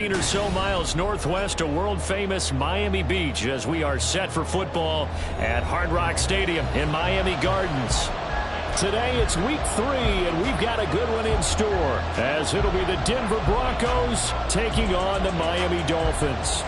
Or so miles northwest of world-famous Miami Beach as we are set for football at Hard Rock Stadium in Miami Gardens. Today it's week 3, and we've got a good one in store as it'll be the Denver Broncos taking on the Miami Dolphins.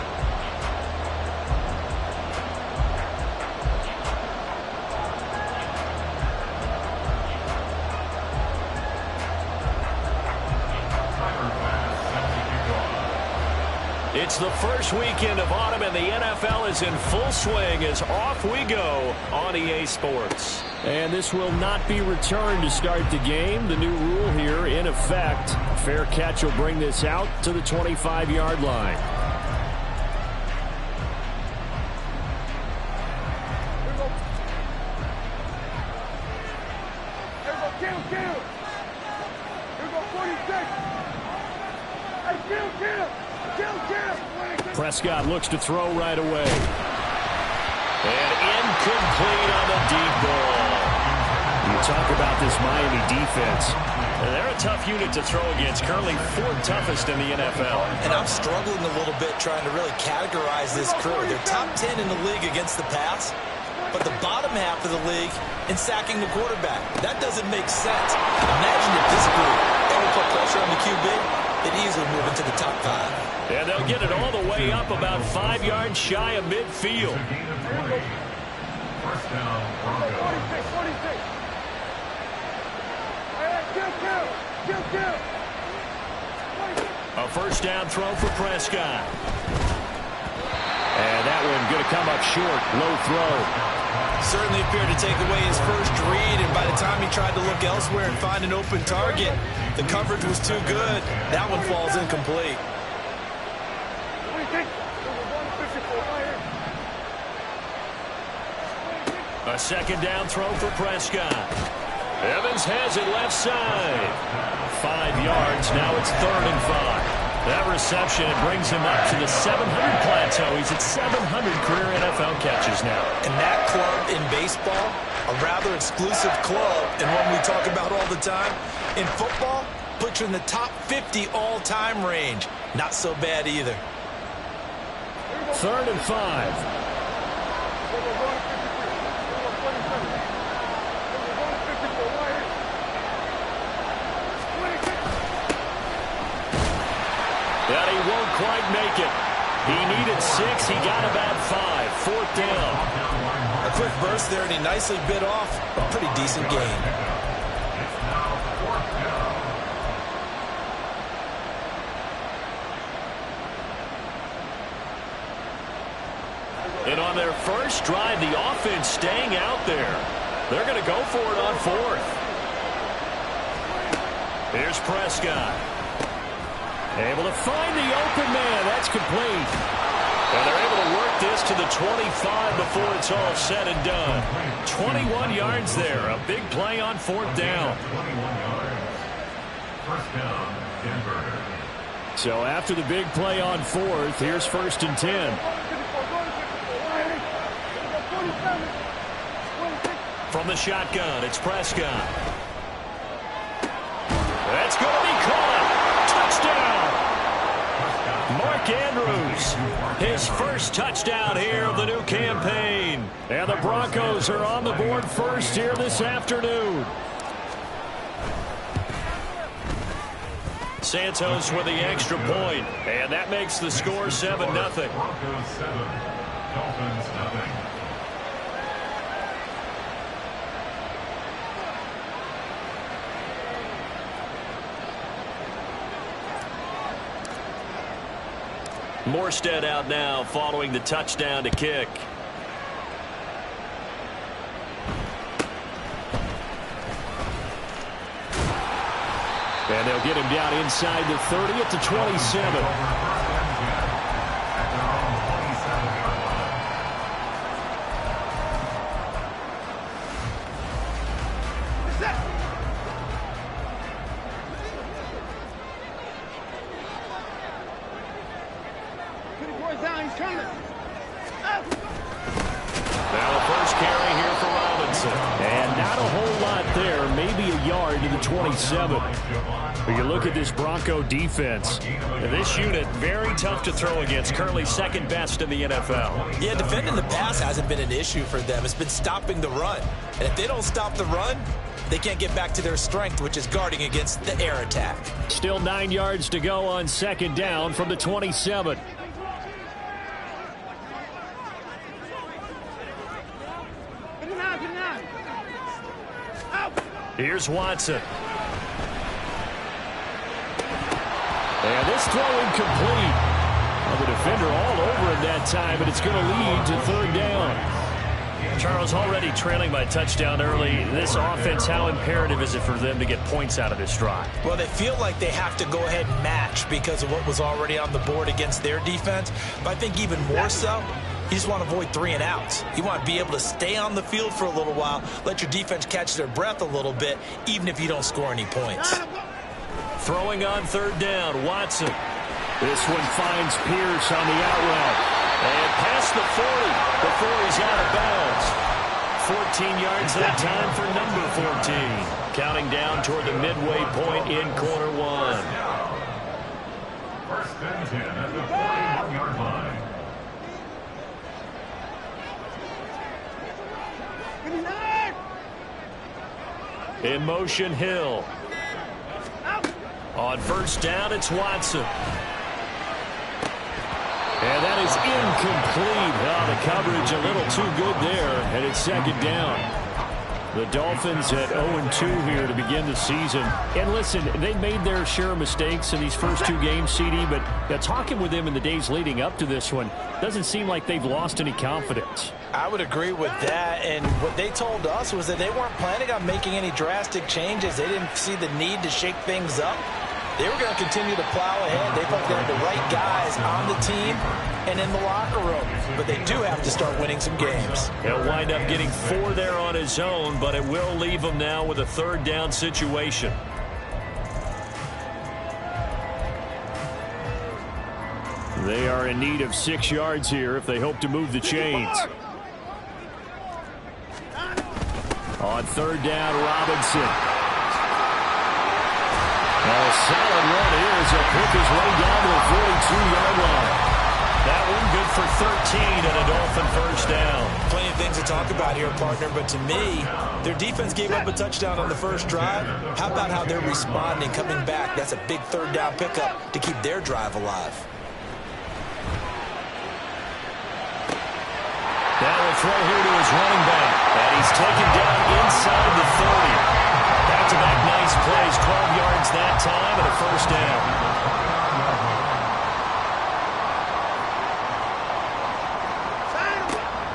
It's the first weekend of autumn, and the NFL is in full swing as off we go on EA Sports. And this will not be returned to start the game. The new rule here in effect. Fair catch will bring this out to the 25-yard line. Prescott looks to throw right away. And incomplete on the deep ball. You talk about this Miami defense. They're a tough unit to throw against, currently 4th toughest in the NFL. And I'm struggling a little bit trying to really categorize this crew. They're top 10 in the league against the pass, but the bottom half of the league in sacking the quarterback. That doesn't make sense. Imagine if this group ever put pressure on the QB, they'd easily move into the top 5. And they'll get it all the way up about 5 yards shy of midfield. First down, Broncos. 46. A first down throw for Prescott. And that one going to come up short. Low throw. Certainly appeared to take away his first read, and by the time he tried to look elsewhere and find an open target, the coverage was too good. That one falls incomplete. A second down throw for Prescott. Evans has it left side. 5 yards. Now it's 3rd and 5. That reception, it brings him up to the 700 plateau. He's at 700 career NFL catches now. And that club in baseball, a rather exclusive club, and one we talk about all the time. In football, puts you in the top 50 all-time range. Not so bad either. 3rd and 5. But he won't quite make it. He needed 6. He got about 5. 4th down. A quick burst there, and he nicely bit off a pretty decent gain. And on their first drive, the offense staying out there. They're going to go for it on 4th. Here's Prescott. Able to find the open man. That's complete. And they're able to work this to the 25 before it's all said and done. 21 yards there. A big play on 4th down. 21 yards. First down, Denver. So after the big play on 4th, here's 1st and 10. From the shotgun, it's Prescott. That's going to be caught. Touchdown. Mark Andrews, his first touchdown here of the new campaign. And the Broncos are on the board first here this afternoon. Santos with the extra point, and that makes the score 7-0. Broncos 7, Dolphins nothing. Morstead out now following the touchdown to kick. And they'll get him down inside the 30 at the 27. Now the first carry here for Robinson. And not a whole lot there. Maybe a yard to the 27. But you look at this Bronco defense. This unit, very tough to throw against. Currently second best in the NFL. Yeah, defending the pass hasn't been an issue for them. It's been stopping the run. And if they don't stop the run, they can't get back to their strength, which is guarding against the air attack. Still 9 yards to go on second down from the 27. Here's Watson. And this throw incomplete. Well, the defender all over it that time, but it's going to lead to third down. Charles, already trailing by touchdown early. This offense, how imperative is it for them to get points out of this drive? Well, they feel like they have to go ahead and match because of what was already on the board against their defense. But I think even more so, you just want to avoid 3 and outs. You want to be able to stay on the field for a little while, let your defense catch their breath a little bit, even if you don't score any points. Throwing on third down, Watson. This one finds Pierce on the out route. And past the 40 before he's out of bounds. 14 yards that time for number 14. Counting down toward the midway point in quarter 1. First and 10 at the 41-yard line. In motion, Hill. On first down, it's Watson. And that is incomplete. Oh, the coverage a little too good there, and it's second down. The Dolphins at 0-2 here to begin the season. And listen, they made their share of mistakes in these first 2 games, CD, but talking with them in the days leading up to this one, doesn't seem like they've lost any confidence. I would agree with that, and what they told us was that they weren't planning on making any drastic changes. They didn't see the need to shake things up. They were going to continue to plow ahead. They felt they had the right guys on the team and in the locker room. But they do have to start winning some games. He'll wind up getting 4 there on his own, but it will leave him now with a third down situation. They are in need of 6 yards here if they hope to move the chains. On third down, Robinson. A solid run here as he'll pick his way down to the 42-yard line. That one good for 13 and a Dolphin first down. Plenty of things to talk about here, partner, but to me, their defense gave up a touchdown on the first drive. How about how they're responding, coming back? That's a big third down pickup to keep their drive alive. Now a throw here to his running back, and he's taken down inside the 30. Back-to-back nice plays, 12 yards that time, and a first down.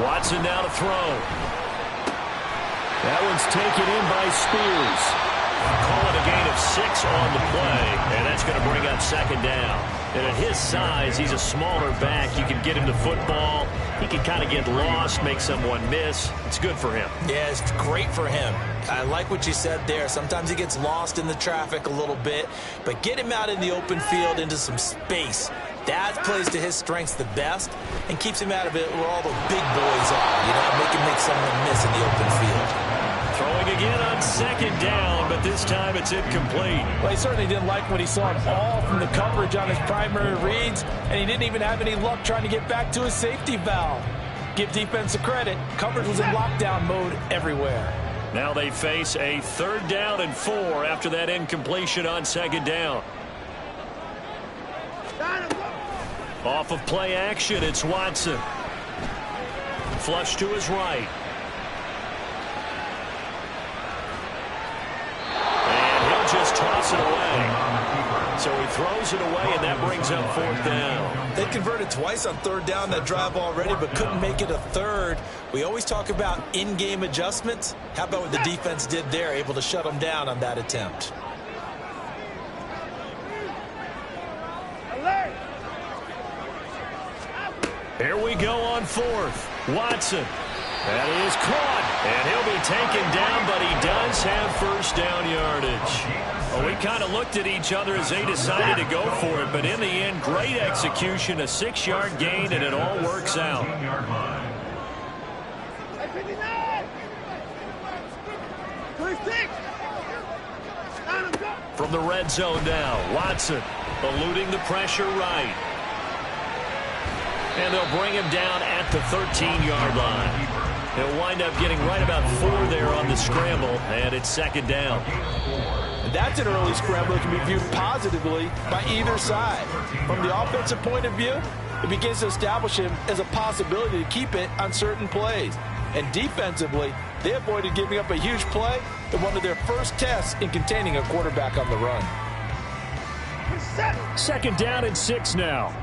Watson now to throw. That one's taken in by Spears. Call it a gain of 6 on the play, and that's going to bring up second down. And at his size, he's a smaller back. You can get him the football. He can kind of get lost, make someone miss. It's good for him. Yeah, it's great for him. I like what you said there. Sometimes he gets lost in the traffic a little bit, but get him out in the open field into some space. That plays to his strengths the best and keeps him out of it where all the big boys are, you know, make someone miss in the open field. Throwing again on second down, but this time it's incomplete. Well, he certainly didn't like what he saw at all from the coverage on his primary reads, and he didn't even have any luck trying to get back to his safety valve. Give defense a credit. Coverage was in lockdown mode everywhere. Now they face a third down and 4 after that incompletion on second down. Off of play action, it's Watson. Flush to his right. Just toss it away. So he throws it away, and that brings up fourth down. They converted twice on third down that drive already, but couldn't make it a third. We always talk about in-game adjustments. How about what the defense did there, able to shut them down on that attempt? Here we go on fourth. Watson. That is caught, and he'll be taken down, but he does have first down yardage. Well, we kind of looked at each other as they decided to go for it, but in the end, great execution, a 6-yard gain, and it all works out. From the red zone now, Watson eluding the pressure right. And they'll bring him down at the 13-yard line. He'll wind up getting right about 4 there on the scramble, and it's second down. And that's an early scramble that can be viewed positively by either side. From the offensive point of view, it begins to establish him as a possibility to keep it on certain plays. And defensively, they avoided giving up a huge play in one of their first tests in containing a quarterback on the run. Second down and 6 now.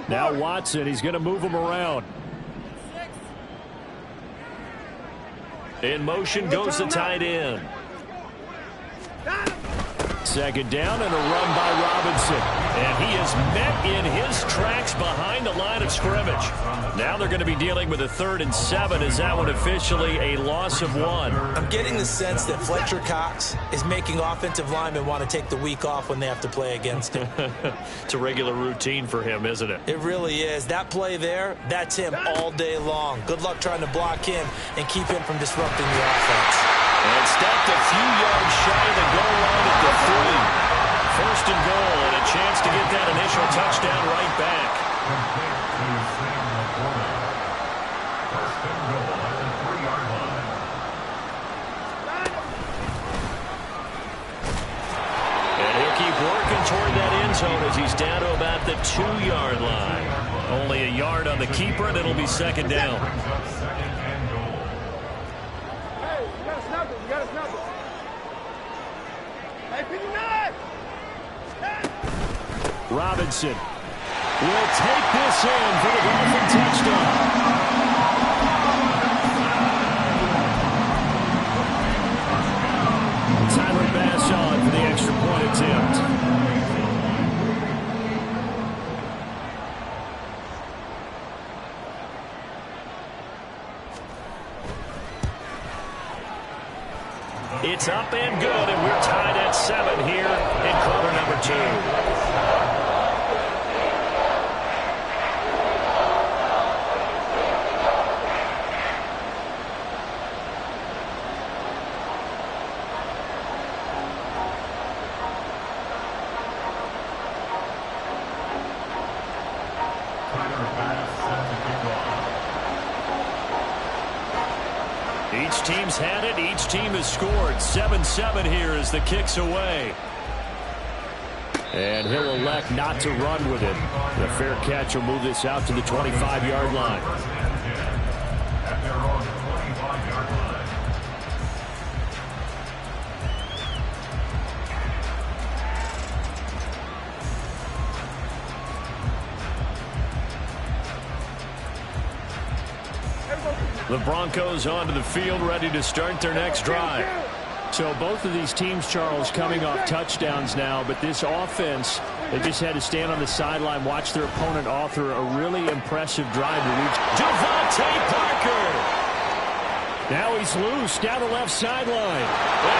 Now Watson, he's going to move him around. In motion goes the tight end. Second down and a run by Robinson. And he is met in his tracks behind the line of scrimmage. Now they're going to be dealing with a 3rd and 7. Is that one officially a loss of 1? I'm getting the sense that Fletcher Cox is making offensive linemen want to take the week off when they have to play against him. It's a regular routine for him, isn't it? It really is. That play there, that's him all day long. Good luck trying to block him and keep him from disrupting the offense. And stepped a few yards shy of the goal line at the 3. First and goal, and a chance to get that initial touchdown right back. First and goal at the 3-yard line. And he'll keep working toward that end zone as he's down to about the 2-yard line. Only a yard on the keeper, and it'll be second down. Robinson will take this in for the Dolphin touchdown. Tyler Bass on for the extra point attempt. It's up and good, and we're tied at 7 here in quarter number 2. Each team's had it. Each team has scored. 7-7 here as the kick's away. And he'll elect not to run with it. The fair catch will move this out to the 25-yard line. At their own 25-yard line. The Broncos onto the field, ready to start their next drive. So both of these teams, Charles, coming off touchdowns now, but this offense, they just had to stand on the sideline, watch their opponent author a really impressive drive to reach. Devontae Parker! Now he's loose down the left sideline. And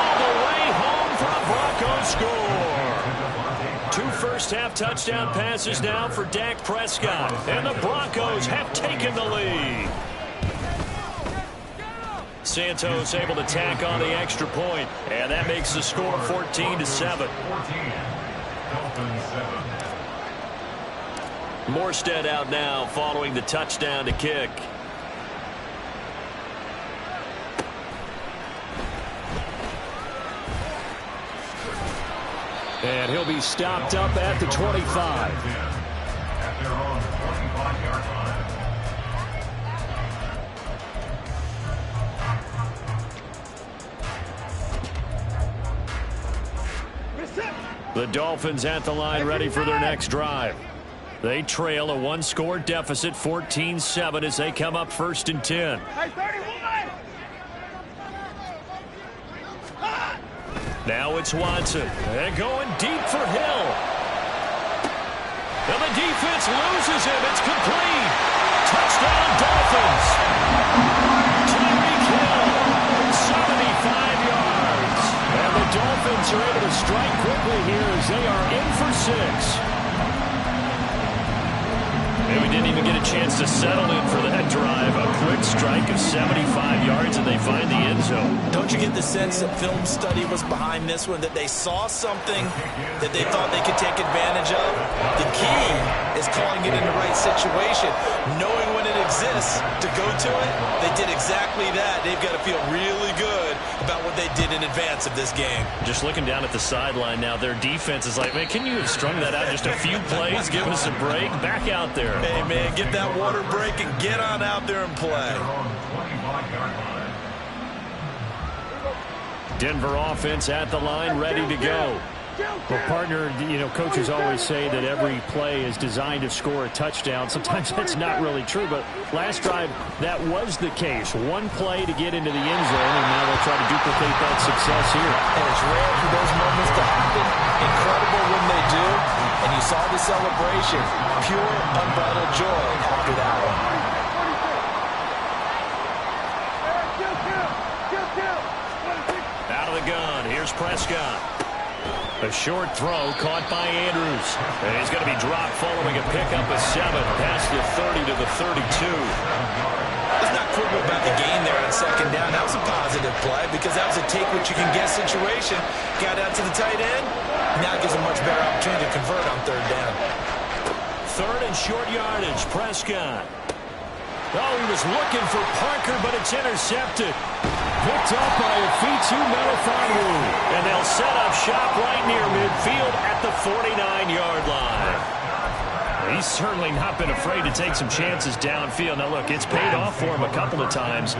all the way home for the Broncos score. 2 first-half touchdown passes now for Dak Prescott. And the Broncos have taken the lead. Santos able to tack on the extra point, and that makes the score 14-7. Morstead out now following the touchdown to kick. And he'll be stopped up at the 25. At their own 25-yard line. The Dolphins at the line, ready for their next drive. They trail a 1-score deficit, 14-7, as they come up 1st and 10. Now it's Watson. They're going deep for Hill. And the defense loses him. It's complete. Touchdown, Dolphins. Tyreek Hill, 75 yards. And the Dolphins are able to strike quickly here as they are in for 6. And we didn't even get a chance to settle in for that drive. A quick strike of 75 yards, and they find the end zone. Don't you get the sense that film study was behind this one, that they saw something that they thought they could take advantage of? The key is calling it in the right situation, knowing when it exists to go to it. They did exactly that. They've got to feel really good about what they did in advance of this game. Just looking down at the sideline now, their defense is like, man, can you have strung that out just a few plays? Give us a break. Back out there. Hey, man, get that water break and get on out there and play. Denver offense at the line, ready to go. Well, partner, coaches always say that every play is designed to score a touchdown. Sometimes that's not really true, but last drive, that was the case. One play to get into the end zone, and now they'll try to duplicate that success here. And it's rare for those moments to happen. Incredible when they do. And you saw the celebration. Pure, unbridled joy after that one. Out of the gun, here's Prescott. A short throw caught by Andrews. And he's going to be dropped following a pickup of 7 past the 30 to the 32. Let's not quibble about the gain there on second down. That was a positive play because that was a take-what-you-can-get situation. Got out to the tight end. Now it gives a much better opportunity to convert on third down. Third and short yardage, Prescott. Oh, he was looking for Parker, but it's intercepted. Picked up by Afitu Melifonwu. And they'll set up shop right near midfield at the 49-yard line. He's certainly not been afraid to take some chances downfield. Now, look, it's paid off for him a couple of times.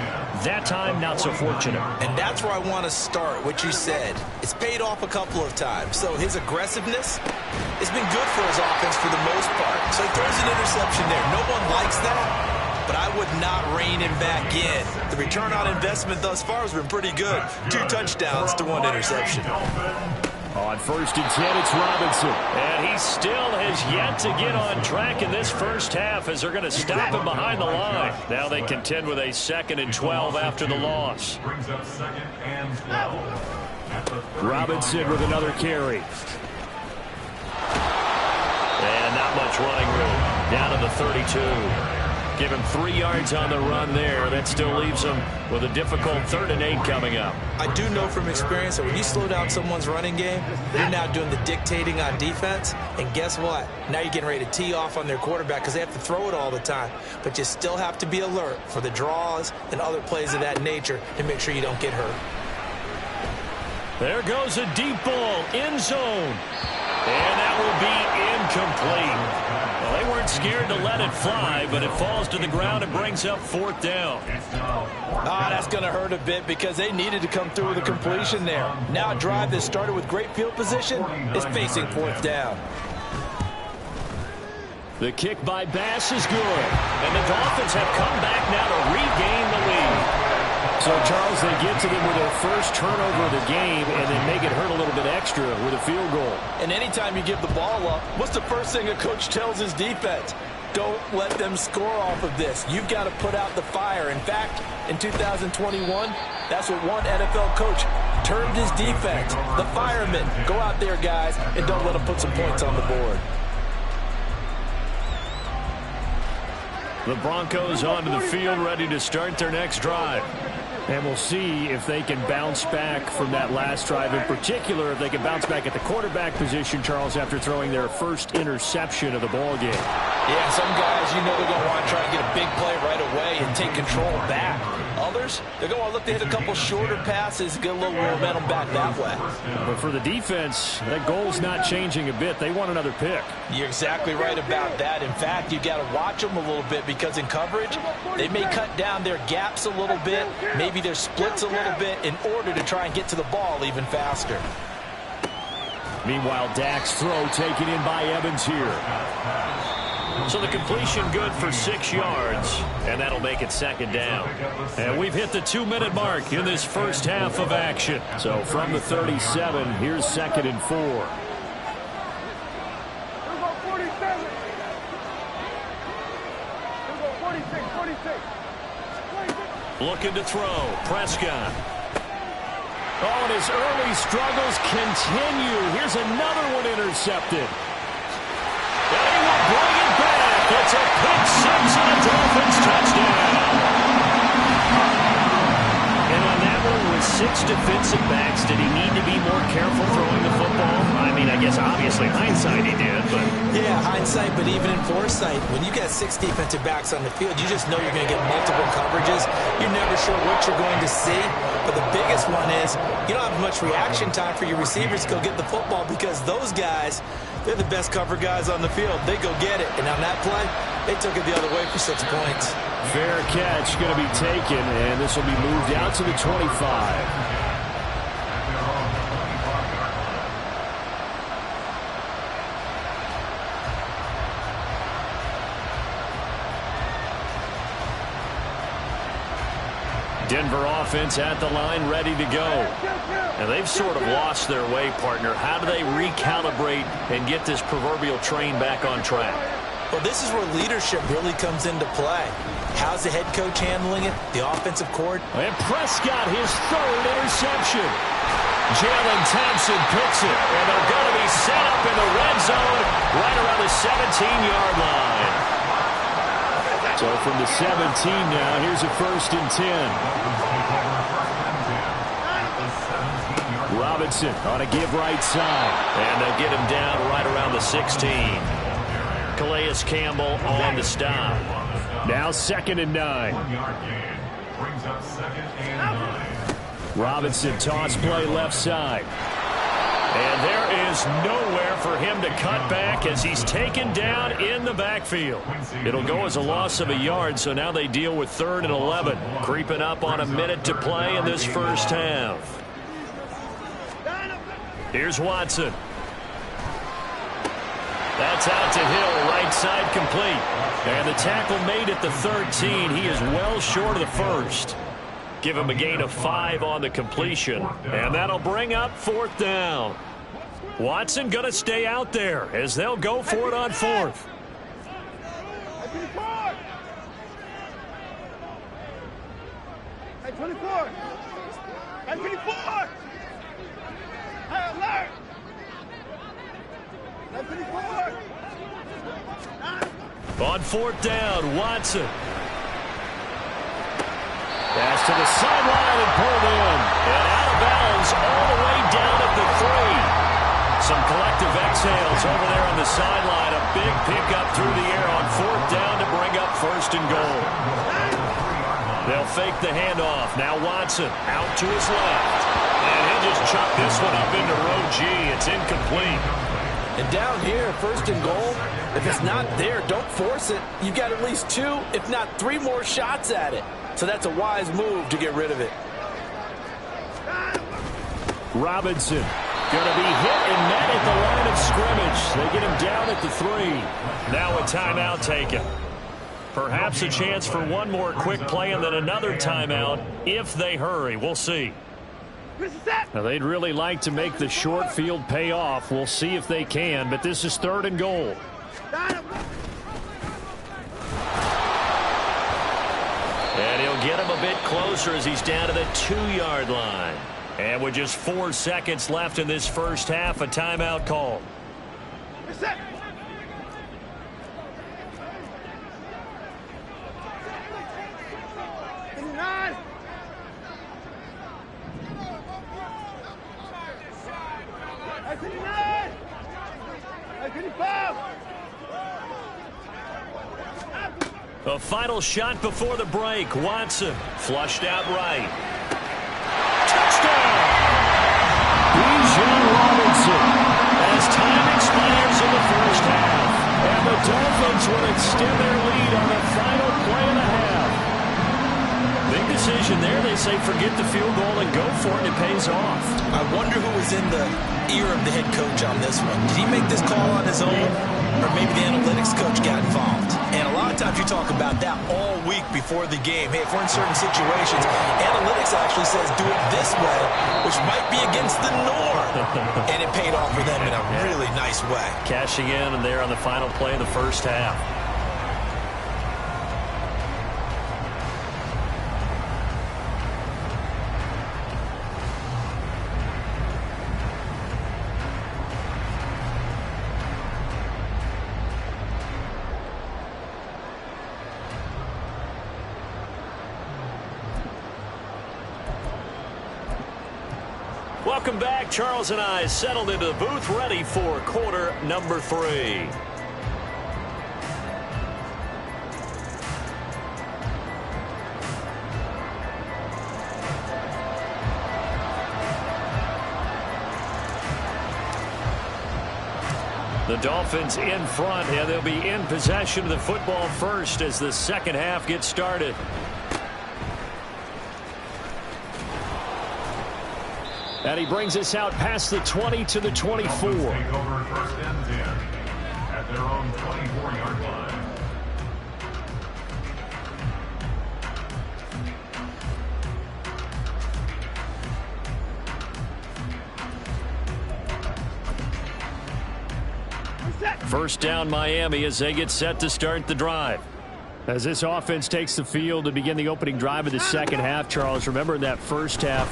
That time, not so fortunate. And that's where I want to start, what you said. It's paid off a couple of times. So his aggressiveness has been good for his offense for the most part. So he throws an interception there. No one likes that. But I would not rein him back in. The return on investment thus far has been pretty good. 2 touchdowns to 1 interception. On first and 10, it's Robinson. And he still has yet to get on track in this first half as they're going to stop him behind the line. Now they contend with a 2nd and 12 after the loss. Brings up 2nd and 12. Robinson with another carry. And not much running room. Down to the 32. Give him 3 yards on the run there. That still leaves him with a difficult 3rd and 8 coming up. I do know from experience that when you slow down someone's running game, you're now doing the dictating on defense. And guess what? Now you're getting ready to tee off on their quarterback because they have to throw it all the time. But you still have to be alert for the draws and other plays of that nature to make sure you don't get hurt. There goes a deep ball, end zone. And that will be incomplete. Well, they weren't scared to let it fly, but it falls to the ground and brings up 4th down. That's going to hurt a bit because they needed to come through with a completion there. Now a drive that started with great field position is facing 4th down. The kick by Bass is good. And the Dolphins have come back now to regain the lead. So, Charles, they get to them with their first turnover of the game and then make it hurt a little bit extra with a field goal. And anytime you give the ball up, what's the first thing a coach tells his defense? Don't let them score off of this. You've got to put out the fire. In fact, in 2021, that's what one NFL coach termed his defense. The firemen. Go out there, guys, and don't let them put some points on the board. The Broncos onto the field, ready to start their next drive. And we'll see if they can bounce back from that last drive. In particular, if they can bounce back at the quarterback position, Charles, after throwing their first interception of the ball game. Yeah, some guys, they're going to want to try to get a big play right away and take control back. Others, they're going to look to hit a couple shorter passes, get a little momentum back that way. But for the defense, that goal's not changing a bit. They want another pick. You're exactly right about that. In fact, you got to watch them a little bit because in coverage, they may cut down their gaps a little bit, maybe their splits a little bit in order to try and get to the ball even faster. Meanwhile, Dak's throw taken in by Evans here. So the completion good for 6 yards, and that'll make it 2nd down. And we've hit the 2-minute mark in this first half of action. So from the 37, here's 2nd and 4. Looking to throw, Prescott. Oh, and his early struggles continue. Here's another one intercepted. And he will bring it back. It's a pick six and a Dolphins touchdown. And on that one, with 6 defensive backs, did he need to be more careful throwing the football? I mean, I guess obviously hindsight he did, but... Yeah, hindsight, but even in foresight, when you got 6 defensive backs on the field, you just know you're going to get multiple coverages. You're never sure what you're going to see. But the biggest one is you don't have much reaction time for your receivers to go get the football because those guys, they're the best cover guys on the field. They go get it. And on that play, they took it the other way for 6 points. Fair catch going to be taken, and this will be moved out to the 25. Denver offense at the line, ready to go. And they've sort of lost their way, partner. How do they recalibrate and get this proverbial train back on track? Well, this is where leadership really comes into play. How's the head coach handling it? The offensive court? And Prescott, his 3rd interception. Jalen Thompson picks it, and they're going to be set up in the red zone right around the 17-yard line. So from the 17 now, here's a 1st and 10. Robinson on a give right side. And they'll get him down right around the 16. Calais Campbell on the stop. Now 2nd and 9. Robinson toss play left side. And there is nowhere for him to cut back as he's taken down in the backfield. It'll go as a loss of a yard, so now they deal with 3rd and 11. Creeping up on a minute to play in this first half. Here's Watson. That's out to Hill, right side complete. And the tackle made at the 13. He is well short of the first. Give him a gain of 5 on the completion. And that'll bring up 4th down. Watson going to stay out there as they'll go for it on 4th. Hey, 24. Hey, 24. Hey, alert. Hey, 24. On 4th down, Watson. Pass to the sideline and pulled in. And out of bounds all the way down at the 3. Some collective exhales over there on the sideline. A big pickup through the air on 4th down to bring up 1st and goal. They'll fake the handoff. Now Watson out to his left. And he'll just chuck this one up into row G. It's incomplete. And down here, 1st and goal, if it's not there, don't force it. You've got at least 2, if not 3 more shots at it. So that's a wise move to get rid of it. Robinson going to be hit and met at the line of scrimmage. They get him down at the 3. Now a timeout taken. Perhaps a chance for one more quick play and then another timeout if they hurry. We'll see. Now they'd really like to make the short field pay off. We'll see if they can, but this is 3rd and goal. And he'll get him a bit closer as he's down to the 2-yard line. And with just 4 seconds left in this first half, a timeout called. A final shot before the break. Watson flushed out right. Touchdown! Bijan Robinson as time expires in the first half. And the Dolphins will extend their lead on the final play of the half. Big decision there. They say forget the field goal and go for it. It pays off. I wonder who was in the ear of the head coach on this one. Did he make this call on his own? Or maybe the analytics coach got involved. And a lot of times you talk about that all week before the game. Hey, if we're in certain situations, analytics actually says do it this way, which might be against the norm. And it paid off for them in a really nice way. Cashing in and there on the final play of the first half. Welcome back. Charles and I settled into the booth, ready for quarter number 3. The Dolphins in front, and they'll be in possession of the football first as the second half gets started. And he brings us out past the 20 to the 24. Take over first and 10 at their own 24-yard line. First down Miami as they get set to start the drive. As this offense takes the field to begin the opening drive of the second half, Charles, remember in that first half,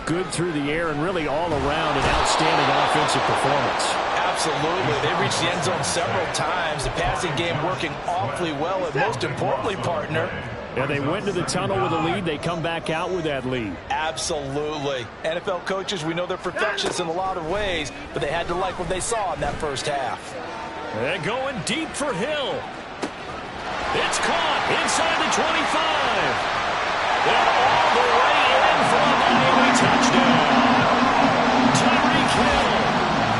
good through the air and really all around an outstanding offensive performance. Absolutely. They reached the end zone several times. The passing game working awfully well, and most importantly, partner, yeah, they went to the tunnel with a lead. They come back out with that lead. Absolutely. NFL coaches, we know they're perfectionists in a lot of ways, but they had to like what they saw in that first half. They're going deep for Hill. It's caught inside the 25. They're all the way in for a Miami touchdown. Tyreek Hill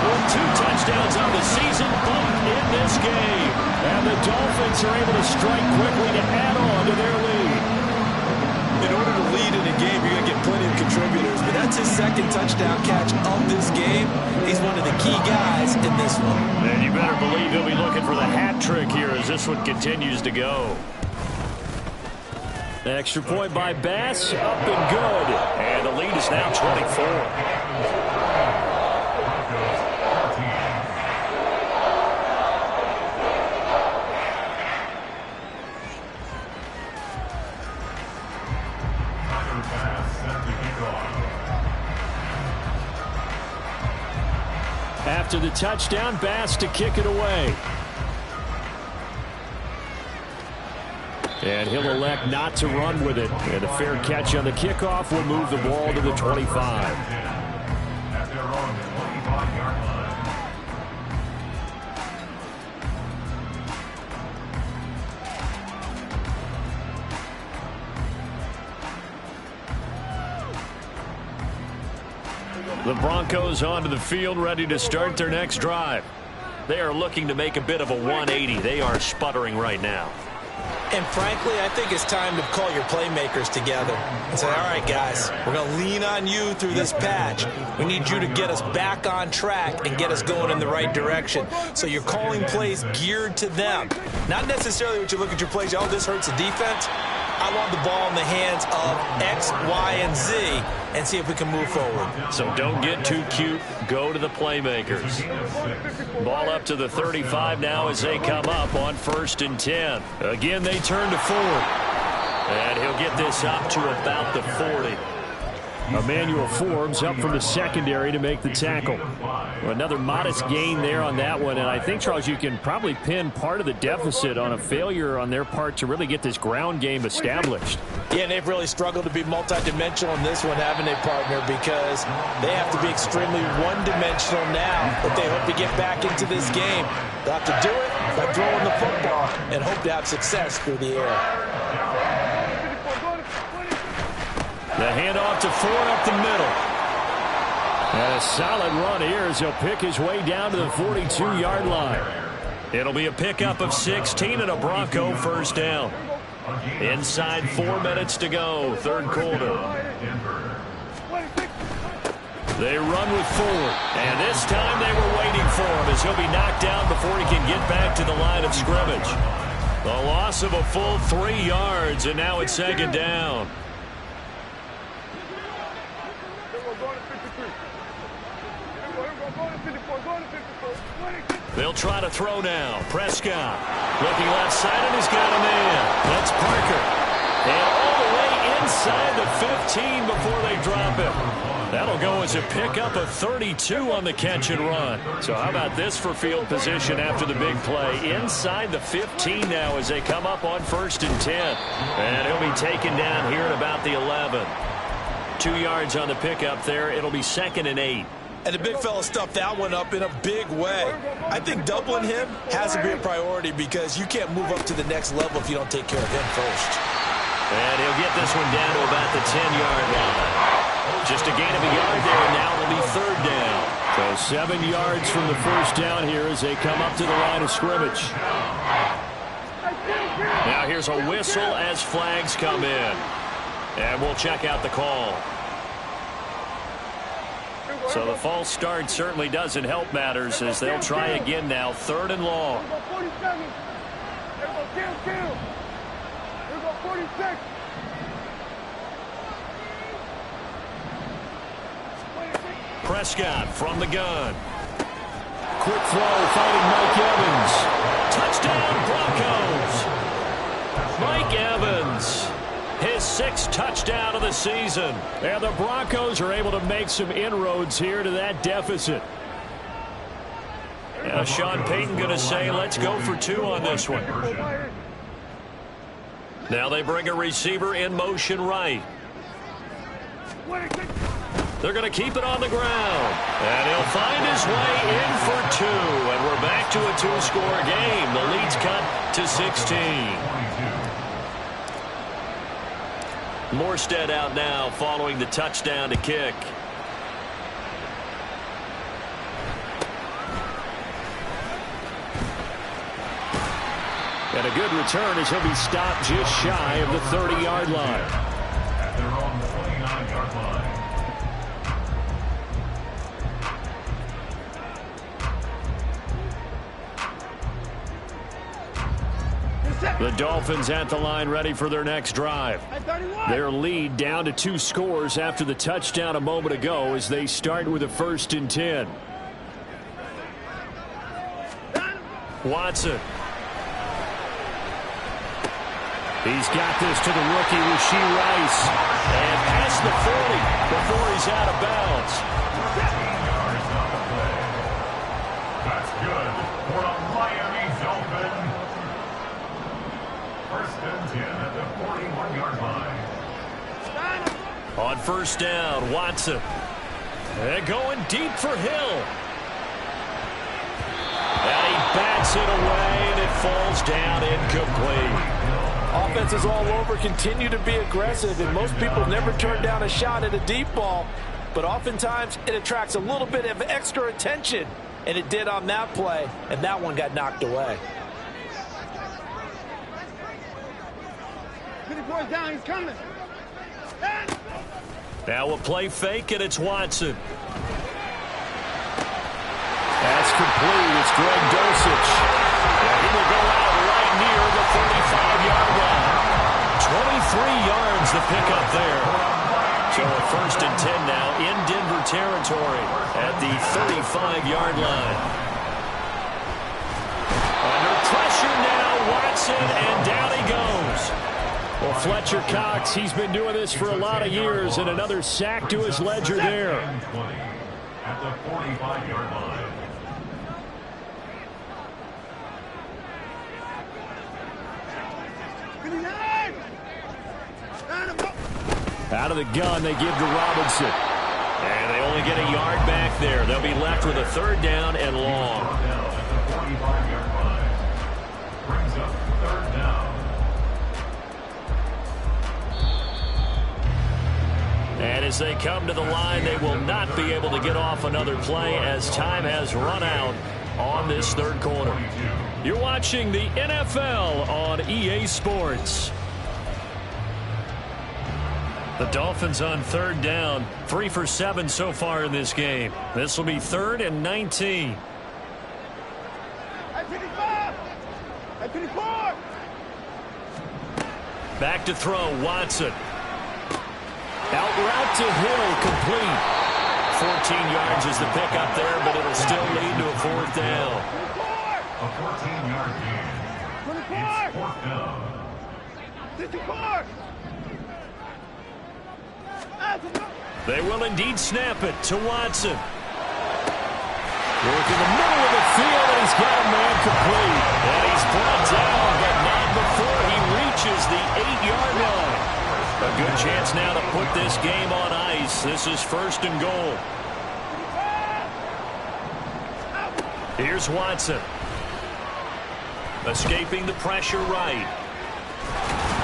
with 2 touchdowns on the season, both in this game. And the Dolphins are able to strike quickly to add on to their lead. In order to lead in a game, you're going to get plenty of contributors, but that's his second touchdown catch of this game. He's one of the key guys in this one. And you better believe he'll be looking for the hat trick here as this one continues to go. The extra point by Bass, up and good. And the lead is now 24. After the touchdown, Bass to kick it away. And he'll elect not to run with it. And a fair catch on the kickoff will move the ball to the 25. At their own 25-yard line. The Broncos onto the field, ready to start their next drive. They are looking to make a bit of a 180. They are sputtering right now. And frankly, I think it's time to call your playmakers together and say, all right, guys, we're going to lean on you through this patch. We need you to get us back on track and get us going in the right direction. So you're calling plays geared to them. Not necessarily what you look at your plays, oh, this hurts the defense. I want the ball in the hands of X, Y, and Z and see if we can move forward. So don't get too cute. Go to the playmakers. Ball up to the 35 now as they come up on 1st and 10. Again, they turn to Ford. And he'll get this up to about the 40. Emmanuel Forbes up from the secondary to make the tackle. Another modest gain there on that one. And I think, Charles, you can probably pin part of the deficit on a failure on their part to really get this ground game established. Yeah, and they've really struggled to be multidimensional in this one, haven't they, partner? Because they have to be extremely one-dimensional now if they hope to get back into this game. They'll have to do it by throwing the football and hope to have success through the air. The handoff to Ford up the middle. And a solid run here as he'll pick his way down to the 42-yard line. It'll be a pickup of 16 and a Bronco first down. Inside 4 minutes to go, third quarter. They run with Ford. And this time they were waiting for him as he'll be knocked down before he can get back to the line of scrimmage. The loss of a full 3 yards, and now it's second down. They'll try to throw now. Prescott looking left side, and he's got a man. That's Parker. And all the way inside the 15 before they drop it. That'll go as a pickup of 32 on the catch and run. So how about this for field position after the big play? Inside the 15 now as they come up on 1st and 10. And he'll be taken down here at about the 11. 2 yards on the pickup there. It'll be 2nd and 8. And the big fella stuffed that one up in a big way. I think doubling him has to be a priority because you can't move up to the next level if you don't take care of him first. And he'll get this one down to about the 10-yard line. Just a gain of a yard there, and now it'll be 3rd down. So 7 yards from the first down here as they come up to the line of scrimmage. Now here's a whistle as flags come in. And we'll check out the call. So the false start certainly doesn't help matters as they'll try again now. 3rd and long. Prescott from the gun. Quick throw, fighting Mike Evans. Touchdown, Broncos. Mike Evans, his 6th touchdown of the season. And the Broncos are able to make some inroads here to that deficit. Now Sean Payton going to say, let's go for 2 on this one. Now they bring a receiver in motion right. They're going to keep it on the ground. And he'll find his way in for 2. And we're back to a 2-score game. The lead's cut to 16. Morstead out now following the touchdown to kick. And a good return as he'll be stopped just shy of the 30-yard line. At their own 29-yard line. The Dolphins at the line ready for their next drive. Their lead down to 2 scores after the touchdown a moment ago as they start with a 1st and 10. Watson. He's got this to the rookie, Rashee Rice. And past the 40 before he's out of bounds. 15 yards on the play. That's good for a Miami Dolphin. 1st and 10 at the 41-yard line. On 1st down, Watson. And going deep for Hill. And he bats it away, and it falls down incomplete. Offenses all over continue to be aggressive, and most people never turn down a shot at a deep ball. But oftentimes, it attracts a little bit of extra attention, and it did on that play, and that one got knocked away. Down, he's coming. Now a play fake, and it's Watson. That's complete. It's Greg Dulcich. And he will go out right near the 35-yard line. 23 yards the pickup there. So a 1st and 10 now in Denver territory at the 35-yard line. Under pressure now, Watson, and down he goes. Well, Fletcher Cox, he's been doing this for a lot of years, and another sack to his ledger there. At the 45-yard line. Out of the gun, they give to Robinson. And they only get a yard back there. They'll be left with a 3rd down and long. Down at the 45-yard line. Brings up 3rd down. And as they come to the line, they will not be able to get off another play as time has run out on this 3rd quarter. You're watching the NFL on EA Sports. The Dolphins on 3rd down, 3 for 7 so far in this game. This will be 3rd and 19. Back to throw, Watson. Out route to Hill, complete. 14 yards is the pickup there, but it'll still lead to a 4th down. A 14-yard gain. It's 4th down. 54. They will indeed snap it to Watson. Work in the middle of the field, and he's got a man complete. And he's brought down, but not before he reaches the 8-yard line. A good chance now to put this game on ice. This is 1st and goal. Here's Watson. Escaping the pressure right.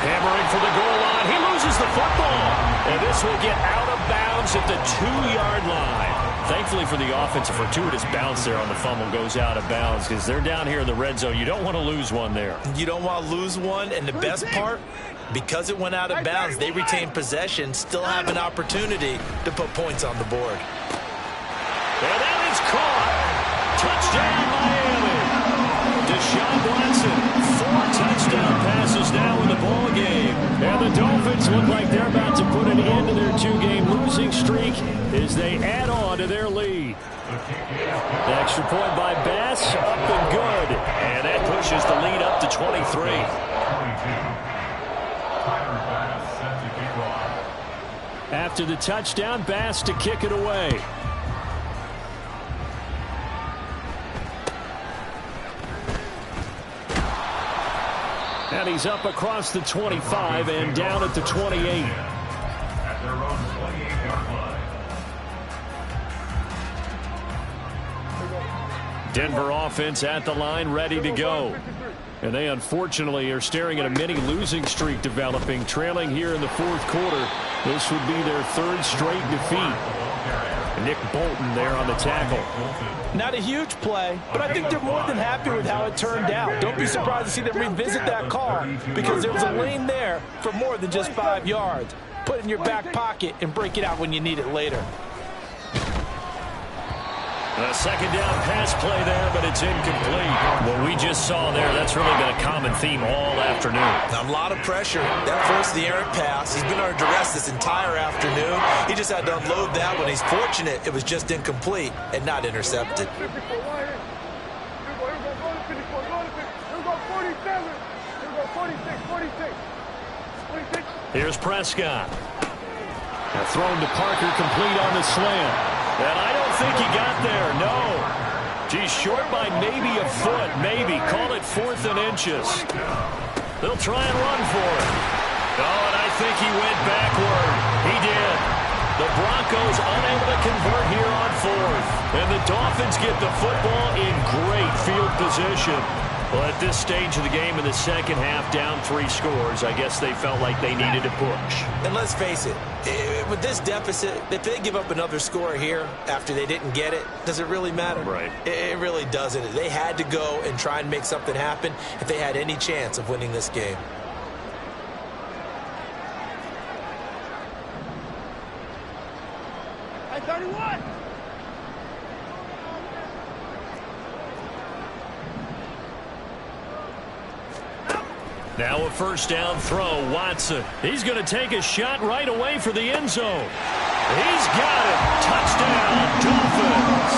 Hammering for the goal line. He loses the football. And this will get out of bounds at the 2-yard line. Thankfully for the offense, a fortuitous bounce there on the fumble goes out of bounds because they're down here in the red zone. You don't want to lose one there. You don't want to lose one, and the best part, because it went out of bounds, they retain possession, still have an opportunity to put points on the board. And that is caught. Touchdown, Miami. Deshaun Watson, 4 touchdown passes now in the ball game. And the Dolphins look like they're about to put an end to their 2-game losing streak as they add on to their lead. The extra point by Bass, up and good. And that pushes the lead up to 23. After the touchdown, Bass to kick it away. And he's up across the 25 and down at the 28. At their own 28-yard line. Denver offense at the line, ready to go. And they unfortunately are staring at a mini losing streak developing, trailing here in the 4th quarter. This would be their 3rd straight defeat. Nick Bolton there on the tackle. Not a huge play, but I think they're more than happy with how it turned out. Don't be surprised to see them revisit that call because there was a lane there for more than just 5 yards. Put it in your back pocket and break it out when you need it later. A 2nd down pass play there, but it's incomplete. What we just saw there, that's really been a common theme all afternoon. A lot of pressure. That forced the errant pass. He's been under duress this entire afternoon. He just had to unload that one. He's fortunate it was just incomplete and not intercepted. Here's Prescott. Thrown to Parker, complete on the slant. And I don't think he got there, no. Geez, short by maybe a foot, maybe. Call it 4th and inches. They'll try and run for it. Oh, and I think he went backward. He did. The Broncos unable to convert here on 4th. And the Dolphins get the football in great field position. Well, at this stage of the game in the 2nd half, down 3 scores, I guess they felt like they needed to push. And let's face it, with this deficit, if they give up another score here after they didn't get it, does it really matter? Right. It really doesn't. They had to go and try and make something happen if they had any chance of winning this game. Hey, 31! Now a 1st down throw. Watson. He's going to take a shot right away for the end zone. He's got it. Touchdown, Dolphins.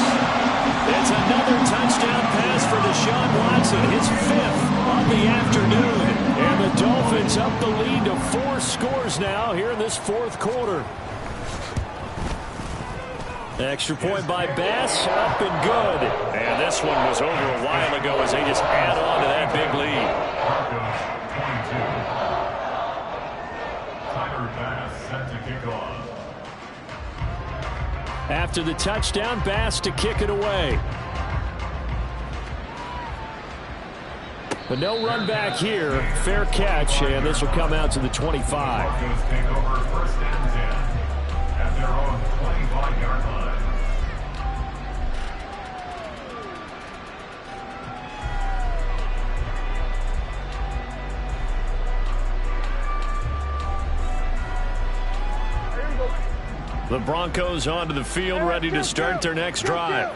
It's another touchdown pass for Deshaun Watson. His 5th of the afternoon. And the Dolphins up the lead to 4 scores now here in this 4th quarter. Extra point by Bass, up and good. And this one was over a while ago as they just add on to that big lead. After the touchdown, Bass to kick it away. But no run back here. Fair catch, and this will come out to the 25. Broncos take over 1st and 10 at their own 25-yard line. The Broncos onto the field, ready to start their next drive.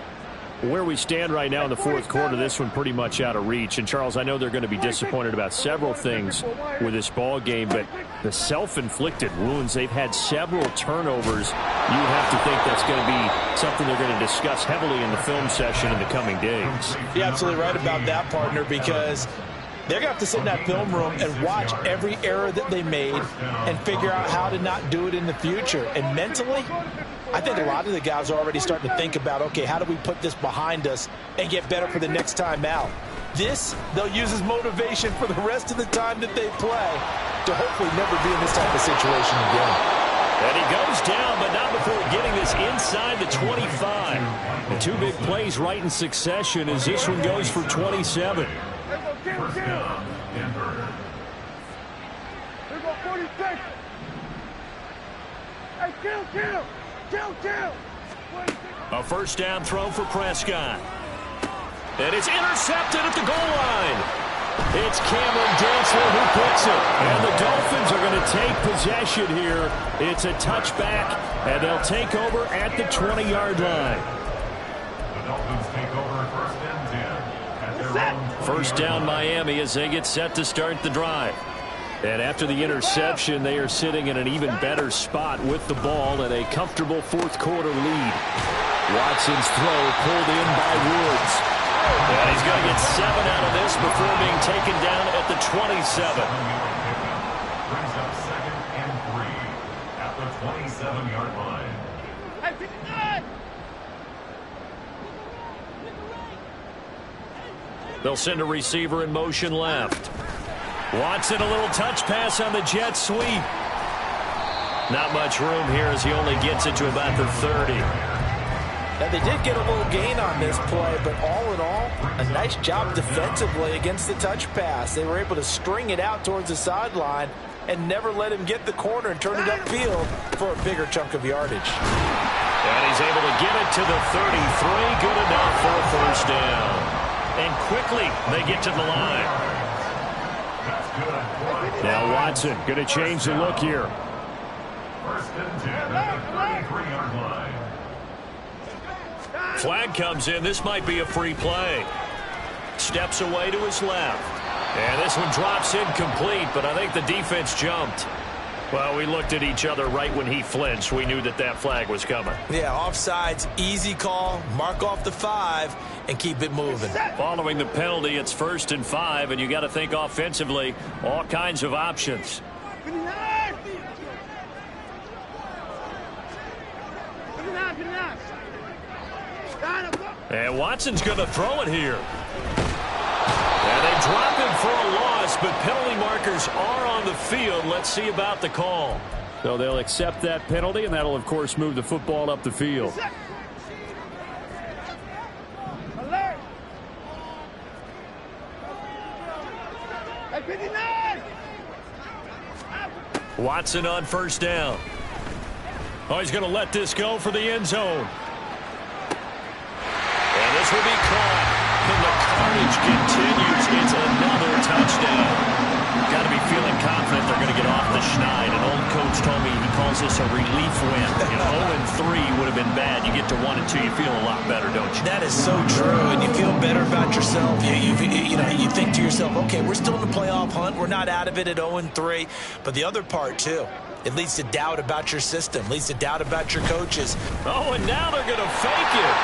Where we stand right now in the 4th quarter, this one pretty much out of reach. And, Charles, I know they're going to be disappointed about several things with this ball game, but the self-inflicted wounds, they've had several turnovers. You have to think that's going to be something they're going to discuss heavily in the film session in the coming days. You're absolutely right about that, partner, because they're going to have to sit in that film room and watch every error that they made and figure out how to not do it in the future. And mentally, I think a lot of the guys are already starting to think about, okay, how do we put this behind us and get better for the next time out? This, they'll use as motivation for the rest of the time that they play. to hopefully never be in this type of situation again. And he goes down, but not before getting this inside the 25. And two big plays right in succession as this one goes for 27. First down, Denver. Here go 46. Hey, kill. A first down throw for Prescott. And it's intercepted at the goal line. It's Cameron Dantzler who picks it. And the Dolphins are going to take possession here. It's a touchback, and they'll take over at the 20-yard line. The Dolphins take over first and 10 at their own 20-yard First down Miami as they get set to start the drive. And after the interception, they are sitting in an even better spot with the ball and a comfortable fourth-quarter lead. Watson's throw pulled in by Woods. And he's going to get 7 out of this before being taken down at the 27. Brings up second and 3 at the 27-yard line. Hey, 59. They'll send a receiver in motion left. Watson, a little touch pass on the jet sweep. Not much room here as he only gets it to about the 30. Now, they did get a little gain on this play, but all in all, a nice job defensively against the touch pass. They were able to string it out towards the sideline and never let him get the corner and turn it upfield for a bigger chunk of yardage. And he's able to get it to the 33. Good enough for a first down. And quickly, they get to the line. Now Watson going to change the look here. First and 10 at the 33-yard line. Flag comes in. This might be a free play. Steps away to his left. And this one drops incomplete, but I think the defense jumped. Well, we looked at each other right when he flinched. We knew that that flag was coming. Yeah, offsides, easy call, mark off the 5, and keep it moving. Following the penalty, it's 1st and 5, and you got to think offensively, all kinds of options. 59. 59. And Watson's going to throw it here. And they drop him for a loss, but penalty markers are on the field. Let's see about the call. So they'll accept that penalty, and that'll, of course, move the football up the field. Alert. Hey, 59. Watson on first down. Oh, he's going to let this go for the end zone. And this will be caught. And the carnage continues. It's another touchdown. Got to be feeling confident they're going to get off the schneid. An old coach told me he calls this a relief win. 0-3 would have been bad. You get to 1-2, you feel a lot better, don't you? That is so true, and you feel better about yourself. You think to yourself, okay, we're still in the playoff hunt. We're not out of it at 0-3. But the other part, too, it leads to doubt about your system, leads to doubt about your coaches. Oh, and now they're going to fake it.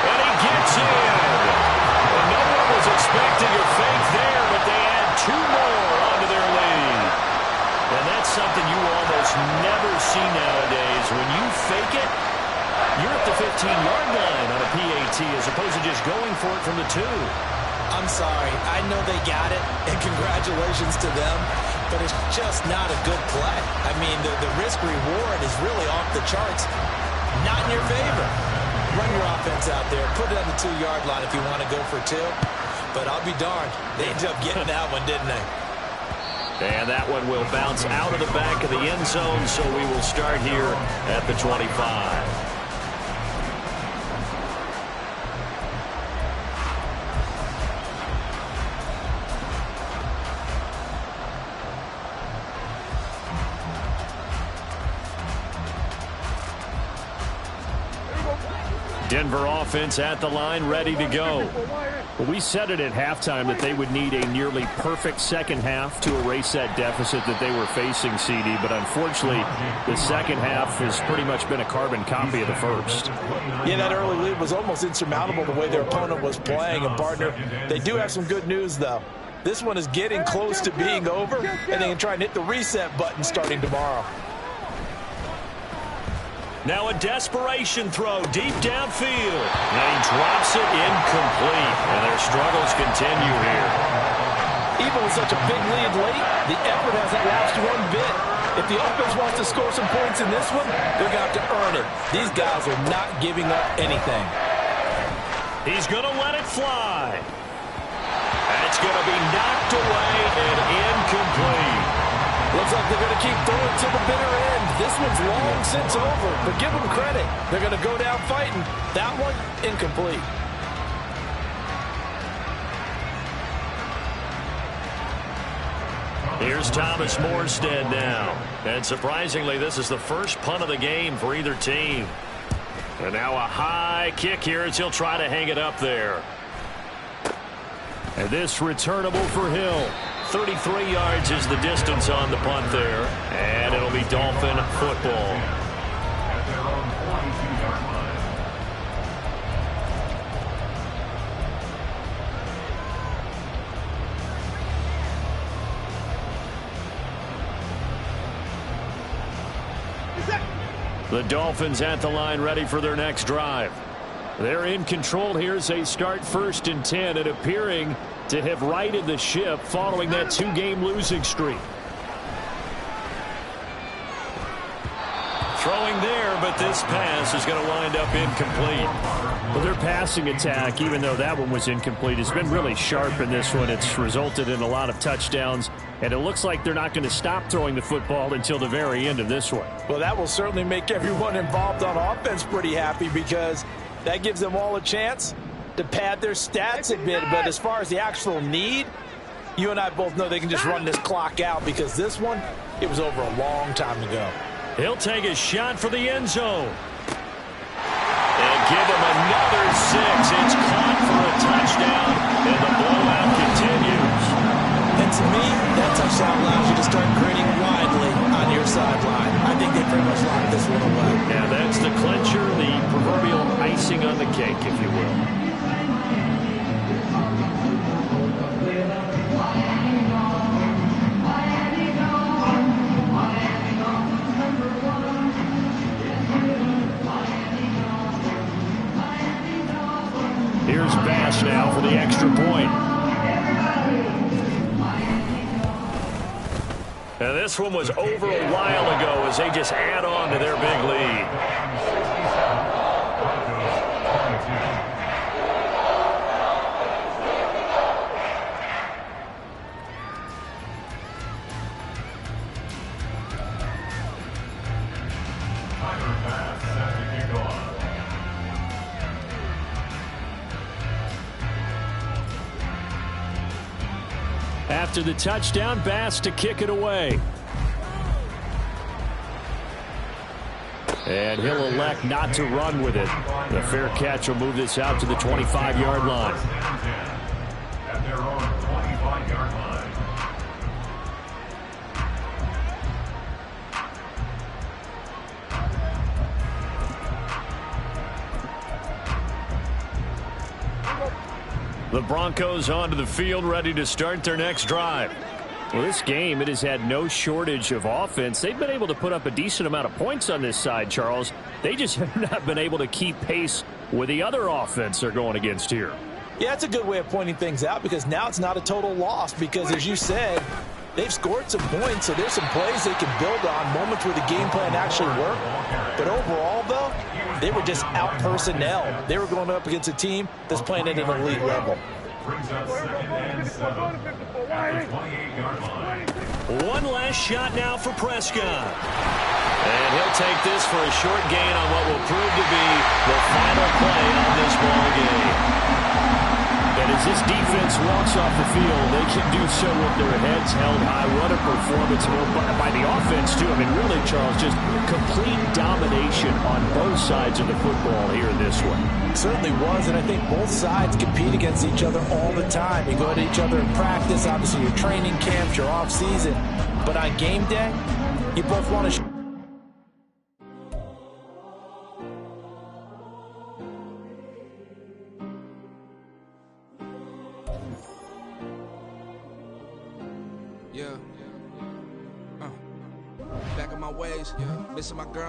And he gets in. And no one was expecting a fake there, but they add 2 more onto their lead. And that's something you almost never see nowadays. When you fake it, you're at the 15-yard line on a PAT as opposed to just going for it from the 2. I'm sorry. I know they got it, and congratulations to them, but it's just not a good play. I mean, the risk-reward is really off the charts. Not in your favor. Run your offense out there. Put it on the 2-yard line if you want to go for 2. But I'll be darned. They ended up getting that one, didn't they? And that one will bounce out of the back of the end zone, so we will start here at the 25. Denver offense at the line, ready to go. Well, we said it at halftime that they would need a nearly perfect second half to erase that deficit that they were facing, CD. But unfortunately, the second half has pretty much been a carbon copy of the first. Yeah, that early lead was almost insurmountable the way their opponent was playing. And, partner, they do have some good news, though. This one is getting close to being over, and they can try and hit the reset button starting tomorrow. Now a desperation throw deep downfield. And he drops it incomplete. And their struggles continue here. Even with such a big lead late, the effort hasn't lapsed one bit. If the offense wants to score some points in this one, they're going to have to earn it. These guys are not giving up anything. He's going to let it fly. And it's going to be knocked away and incomplete. Looks like they're going to keep throwing to the bitter end. This one's long since over, but give them credit. They're going to go down fighting. That one, incomplete. Here's Thomas Morstead now. And surprisingly, this is the first punt of the game for either team. And now a high kick here as he'll try to hang it up there. And this returnable for Hill. 33 yards is the distance on the punt there. And it'll be Dolphin football. At their own 22-yard line. The Dolphins at the line ready for their next drive. They're in control here as they start 1st and 10 and appearing to have righted the ship following that 2-game losing streak. Throwing there, but this pass is going to wind up incomplete. Well, their passing attack, even though that one was incomplete, has been really sharp in this one. It's resulted in a lot of touchdowns, and it looks like they're not going to stop throwing the football until the very end of this one. Well, that will certainly make everyone involved on offense pretty happy because that gives them all a chance to pad their stats a bit. But as far as the actual need, you and I both know they can just run this clock out because this one, it was over a long time ago. He'll take a shot for the end zone. And give him another 6. It's caught for a touchdown, and the blowout continues. And to me, that touchdown allows you to start grinning widely on your sideline. I think they pretty much locked this one away. Yeah, that's the clincher, the proverbial icing on the cake, if you will. Here's Bass now for the extra point. And this one was over a while ago as they just add on to their big lead. After the touchdown, Bass to kick it away. And he'll elect not to run with it. The fair catch will move this out to the 25-yard line. At their own 25-yard line. The Broncos onto the field, ready to start their next drive. Well, this game, it has had no shortage of offense. They've been able to put up a decent amount of points on this side, Charles. They just have not been able to keep pace with the other offense they're going against here. Yeah, that's a good way of pointing things out because now it's not a total loss because, as you said, they've scored some points, so there's some plays they can build on, moments where the game plan actually worked. But overall, though, they were just out-personnel. They were going up against a team that's playing at an elite level. Brings up 2nd and 7 at the 28-yard line. One last shot now for Prescott. And he'll take this for a short gain on what will prove to be the final play of this ball game. And as this defense walks off the field, they can do so with their heads held high. What a performance by the offense, too. I mean, really, Charles, just complete domination on both sides of the football here in this one. It certainly was, and I think both sides compete against each other all the time. You go at each other in practice, obviously your training camps, your off-season. But on game day, you both want to back on my ways, missing my girl.